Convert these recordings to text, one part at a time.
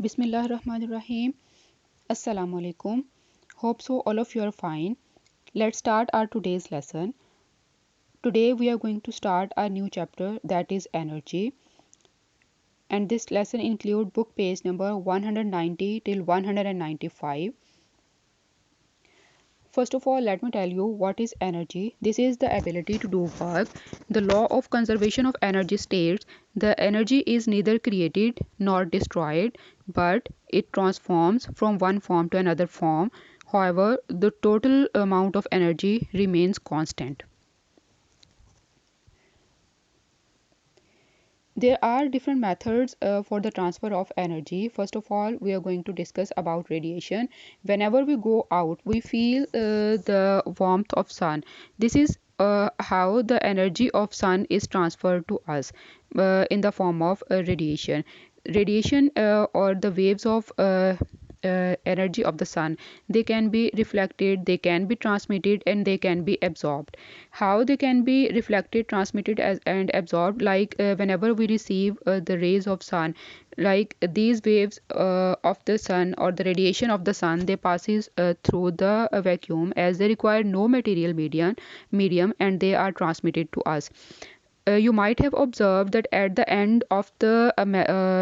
Bismillahirrahmanirrahim. Assalamu alaikum. Hope so all of you are fine. Let's start our today's lesson. Today we are going to start a new chapter, that is energy. And this lesson include book page number 190 till 195. First of all, let me tell you what is energy. This is the ability to do work. The law of conservation of energy states the energy is neither created nor destroyed, but it transforms from one form to another form. However, the total amount of energy remains constant. There are different methods for the transfer of energy. First of all, we are going to discuss about radiation. Whenever we go out, we feel the warmth of sun. This is how the energy of sun is transferred to us in the form of radiation. Radiation or the waves of energy of the sun, they can be reflected, they can be transmitted, and they can be absorbed. How they can be reflected, transmitted and absorbed, like whenever we receive the rays of sun, like these waves of the sun or the radiation of the sun, they passes through the vacuum as they require no material medium, and they are transmitted to us. You might have observed that at the end of the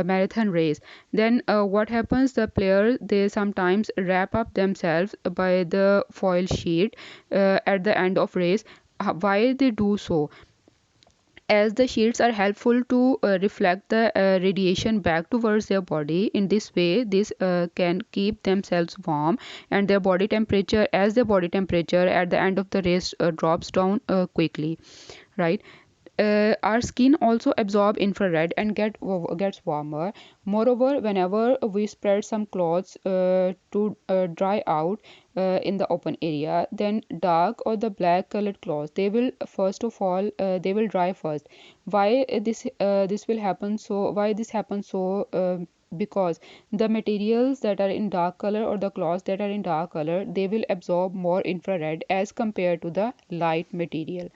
marathon race, then what happens, the players, they sometimes wrap up themselves by the foil sheet at the end of race. Why they do so? As the sheets are helpful to reflect the radiation back towards their body. In this way, this can keep themselves warm, and their body temperature, as their body temperature at the end of the race drops down quickly, right? Our skin also absorb infrared and gets warmer. Moreover, whenever we spread some clothes to dry out in the open area, then dark or the black colored clothes, they will first of all they will dry first. Why this will happen? So why this happens? So because the materials that are in dark color or the cloths that are in dark color, they will absorb more infrared as compared to the light material.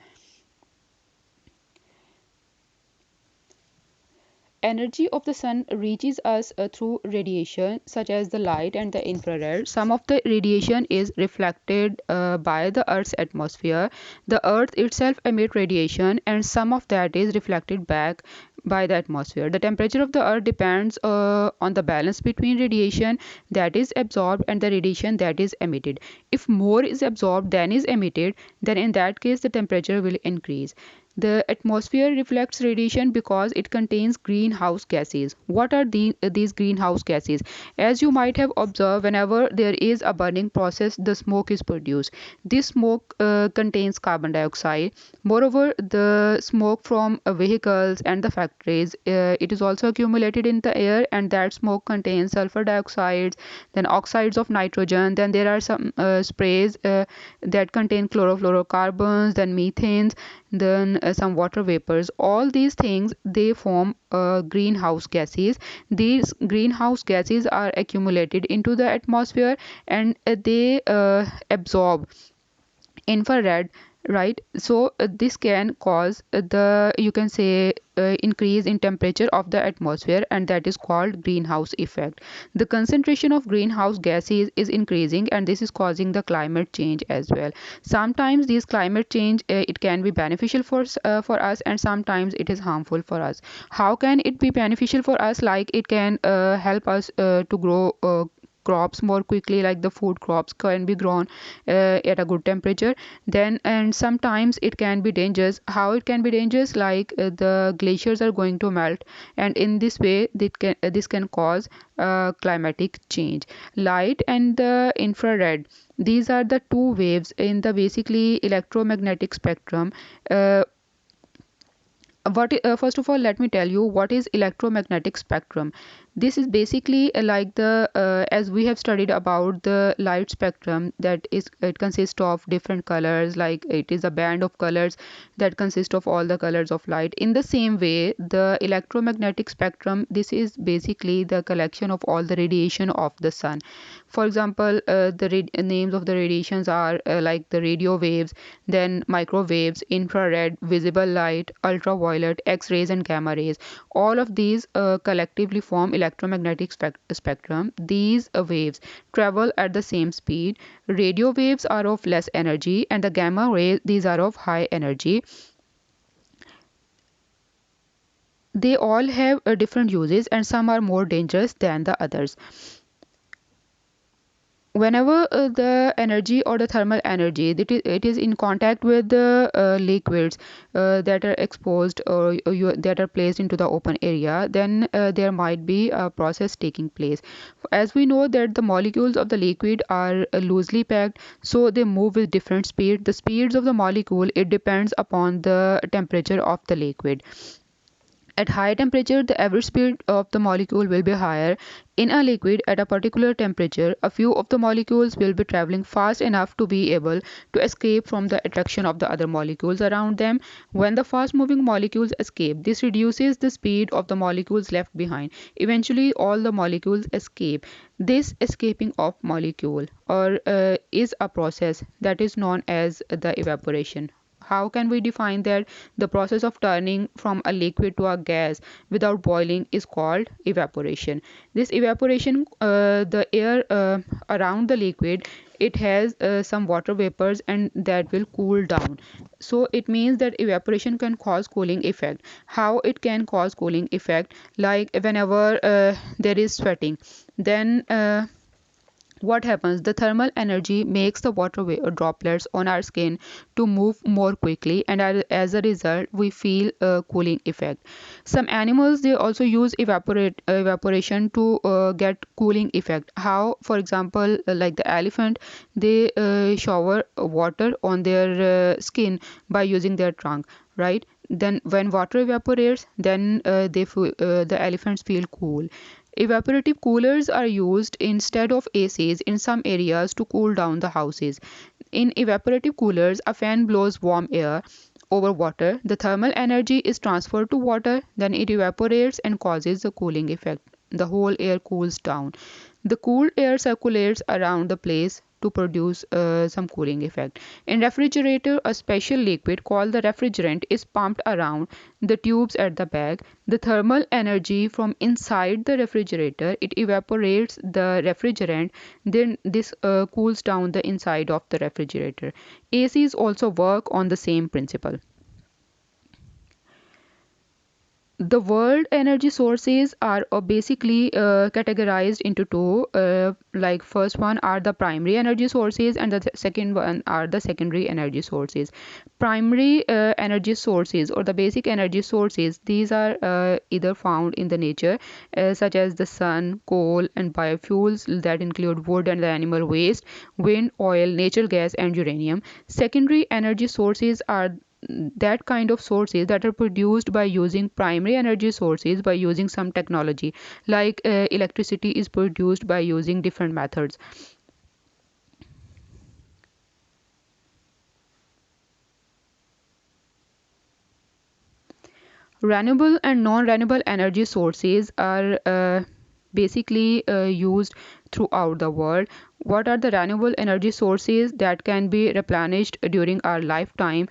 Energy of the sun reaches us through radiation such as the light and the infrared. Some of the radiation is reflected by the earth's atmosphere. The earth itself emits radiation, and some of that is reflected back by the atmosphere. The temperature of the earth depends on the balance between radiation that is absorbed and the radiation that is emitted. If more is absorbed than is emitted, then in that case the temperature will increase. The atmosphere reflects radiation because it contains greenhouse gases. What are these greenhouse gases? As you might have observed, whenever there is a burning process, the smoke is produced. This smoke contains carbon dioxide. Moreover, the smoke from vehicles and the factories, it is also accumulated in the air, and that smoke contains sulfur dioxides, then oxides of nitrogen. Then there are some sprays that contain chlorofluorocarbons, then methanes, then some water vapors. All these things, they form greenhouse gases. These greenhouse gases are accumulated into the atmosphere, and they absorb infrared, right? So this can cause the, you can say, increase in temperature of the atmosphere, and that is called greenhouse effect. The concentration of greenhouse gases is increasing, and this is causing the climate change as well. Sometimes this climate change, it can be beneficial for us, and sometimes it is harmful for us. How can it be beneficial for us? Like it can help us to grow crops more quickly, like the food crops can be grown at a good temperature. Then, and sometimes it can be dangerous. How it can be dangerous? Like the glaciers are going to melt, and in this way this can cause climatic change. Light and the infrared, these are the two waves in the basically electromagnetic spectrum. First of all, let me tell you what is electromagnetic spectrum. This is basically like the as we have studied about the light spectrum, that is, it consists of different colors, like it is a band of colors that consist of all the colors of light. In the same way, the electromagnetic spectrum, this is basically the collection of all the radiation of the sun. For example, the names of the radiations are like the radio waves, then microwaves, infrared, visible light, ultraviolet, ultraviolet, X-rays, and gamma rays. All of these collectively form electromagnetic spectrum. These waves travel at the same speed. Radio waves are of less energy, and the gamma rays, these are of high energy. They all have different uses, and some are more dangerous than the others. Whenever the energy or the thermal energy it is in contact with the liquids that are exposed or that are placed into the open area, then there might be a process taking place. As we know that the molecules of the liquid are loosely packed, so they move with different speed. The speeds of the molecule, it depends upon the temperature of the liquid. At high temperature, the average speed of the molecule will be higher. In a liquid at a particular temperature, a few of the molecules will be traveling fast enough to be able to escape from the attraction of the other molecules around them. When the fast moving molecules escape, this reduces the speed of the molecules left behind. Eventually, all the molecules escape. This escaping of molecule or is a process that is known as the evaporation. How can we define that? The process of turning from a liquid to a gas without boiling is called evaporation. This evaporation, the air around the liquid, it has some water vapors and that will cool down. So it means that evaporation can cause cooling effect. How it can cause cooling effect? Like whenever there is sweating, then what happens, the thermal energy makes the water droplets on our skin to move more quickly, and as a result we feel a cooling effect. Some animals, they also use evaporation to get cooling effect. How? For example, like the elephant, they shower water on their skin by using their trunk, right? Then when water evaporates, then the elephants feel cool. Evaporative coolers are used instead of ACs in some areas to cool down the houses. In evaporative coolers, a fan blows warm air over water. The thermal energy is transferred to water, then it evaporates and causes a cooling effect. The whole air cools down. The cooled air circulates around the place to produce some cooling effect. In refrigerator, a special liquid called the refrigerant is pumped around the tubes at the back. The thermal energy from inside the refrigerator, it evaporates the refrigerant, then this cools down the inside of the refrigerator. ACs also work on the same principle. The world energy sources are basically categorized into two. Like first one are the primary energy sources, and the second one are the secondary energy sources. Primary energy sources or the basic energy sources, these are either found in the nature, such as the sun, coal, and biofuels that include wood and the animal waste, wind, oil, natural gas, and uranium. Secondary energy sources are that kind of sources that are produced by using primary energy sources by using some technology, like electricity is produced by using different methods. Renewable and non-renewable energy sources are basically used throughout the world. What are the renewable energy sources that can be replenished during our lifetime?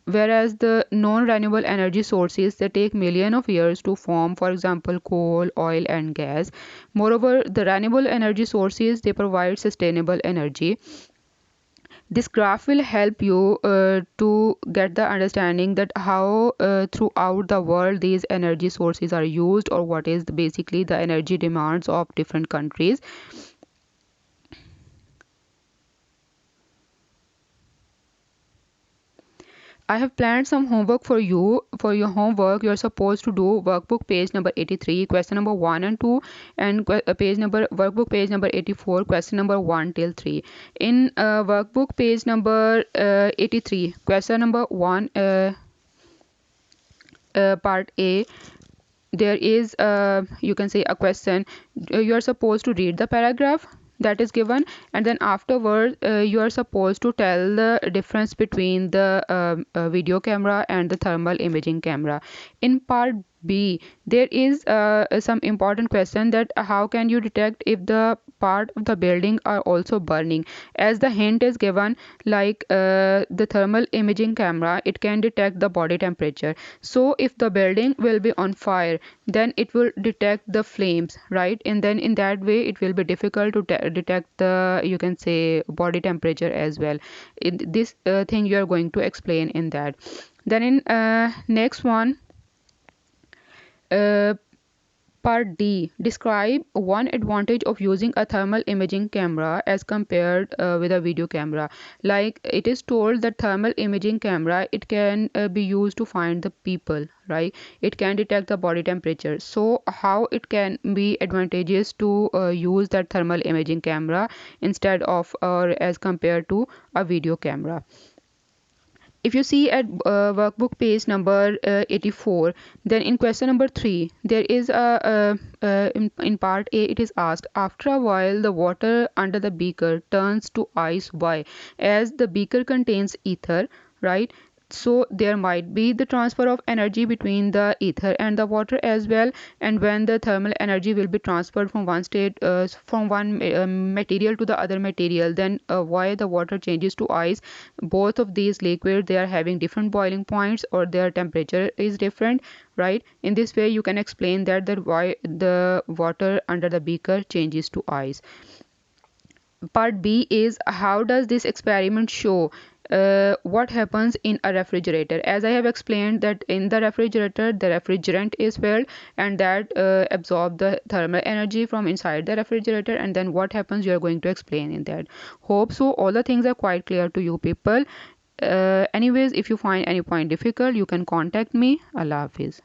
Whereas the non-renewable energy sources, they take millions of years to form, for example coal, oil, and gas. Moreover, the renewable energy sources, they provide sustainable energy. This graph will help you to get the understanding that how throughout the world these energy sources are used, or what is basically the energy demands of different countries. I have planned some homework for you. For your homework, you're supposed to do workbook page number 83, question number 1 and 2, and workbook page number 84, question number 1 till 3. In workbook page number 83, question number 1, part A, there is you can say a question. You are supposed to read the paragraph that is given, and then afterward you are supposed to tell the difference between the video camera and the thermal imaging camera. In part B. There is some important question that how can you detect if the part of the building are also burning? As the hint is given, like the thermal imaging camera, it can detect the body temperature. So if the building will be on fire, then it will detect the flames, right? And then in that way, it will be difficult to detect the, you can say, body temperature as well. This thing you are going to explain in that. Then in next one, uh, part D, describe one advantage of using a thermal imaging camera as compared with a video camera. Like it is told that thermal imaging camera, it can be used to find the people, right? It can detect the body temperature. So how it can be advantageous to use that thermal imaging camera instead of or as compared to a video camera? If you see at workbook page number 84, then in question number 3 there is in part A it is asked, after a while the water under the beaker turns to ice. Why? As the beaker contains ether, right? So there might be the transfer of energy between the ether and the water as well, and when the thermal energy will be transferred from one state from one material to the other material, then why the water changes to ice? Both of these liquids, they are having different boiling points or their temperature is different, right? In this way you can explain that why the water under the beaker changes to ice. Part B is, how does this experiment show what happens in a refrigerator? As I have explained that in the refrigerator the refrigerant is filled and that absorb the thermal energy from inside the refrigerator, and then what happens you are going to explain in that. Hope so all the things are quite clear to you people. Anyways, if you find any point difficult, you can contact me. Allah Hafiz.